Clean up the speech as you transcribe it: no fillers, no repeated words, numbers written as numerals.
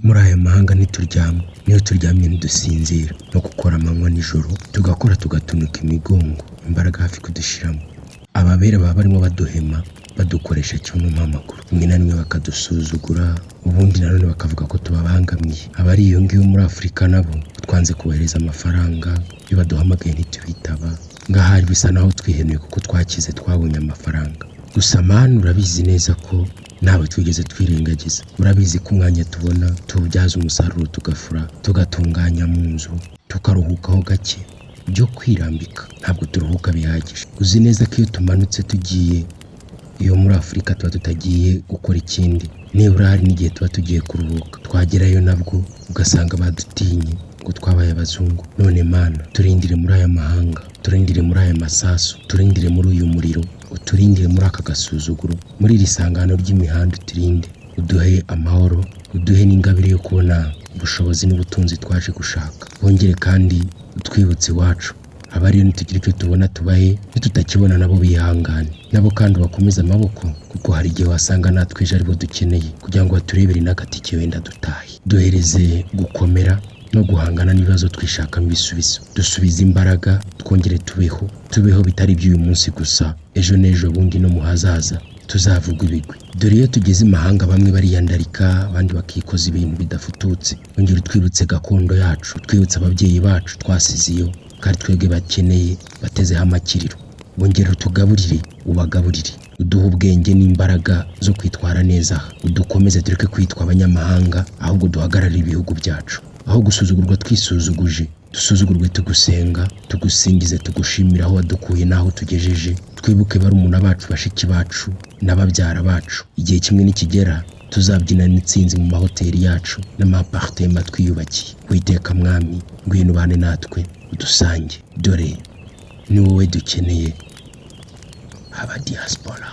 muri aya mahanga ntituryama, niyo turyamye ntidusinzira, no gukora amanywa nijoro tugakora tugatunuka imigongo, imbaraga hafi kudushiramo. Ababera baba barimo baduhema, badukoresha kimwe mpamaguru, rimwe na rimwe bakadusuzugura, ubundi nanone bakavuga ko tubabangamiye. Abari iyo ngiyo muri Afurika nabo twanze kubahereza amafaranga, iyo baduhamagaye ntitubitaba, ngahari bisa naho twihenuye kuko twakize twabonye amafaranga. Gusa manu urabizi neza ko nawe twigeze twirengagiza. Urabizi ko umwanya tubona tuwubyaza umusaruro, tugafura, tugatunganya mu nzu, tukaruhukaho gake. Byo kwirambika ntabwo turuhuka bihagije. Uzi neza ko iyo tumanutse tugiye iyo muri Afurika tuba tutagiye gukora ikindi, nibura hari n'igihe tuba tugiye kuruhuka. Twagerayo nabwo ugasanga badutinye ngo twabaye abazungu. None Mana, turindire muri aya mahanga, turindire muri aya masasu, turindire muri uyu muriro, uturindire muri aka gasuzuguro, muri iri sangano ry'imihanda uturinde, uduhe amahoro, uduhe n'ingabire yo kubona ubushobozi n'ubutunzi twaje gushaka. Bongere kandi utwibutse iwacu, abariyo nitugira icyo tubona tubahe, nitutakibona nabo bihangane, nabo kandi bakomeze amaboko, kuko hari igihe wasanga natwe ejo aribo dukeneye kugira ngo baturebere n'agatike wenda dutahe. Duhereze gukomera no guhangana n'ibibazo twishakamo ibisubizo, dusubize imbaraga, twongere tubeho bitari iby'uyu munsi gusa, ejo n'ejo bundi no mu hazaza tuzavuga ibigwi. Dore iyo tugeze imahanga bamwe bariyandarika, abandi bakikoza ibintu bidafututse. Ongera utwibutse gakondo yacu, twibutse ababyeyi bacu twasize iyo, kandi twebwe bakeneye batezeho amakiriro. Wongera utugaburire, ubagaburire, uduhe ubwenge n'imbaraga zo kwitwara neza, udukomeze tureke kwitwa abanyamahanga, ahubwo duhagararire ibihugu byacu. Aho gusuzugurwa twisuzuguje, dusuzugurwe tugusenga, tugusingize, tugushimira aho wadukuye n'aho tugejeje. Twibuke barumuna bacu, bashiki bacu n'ababyara bacu. Igihe kimwe nikigera tuzabyina n'itsinzi mu mahoteli yacu n'amapartema twiyubakiye. Uwiteka Mwami, ngwino ubane natwe, udusange, dore ni wowe dukeneye, aba diaspora.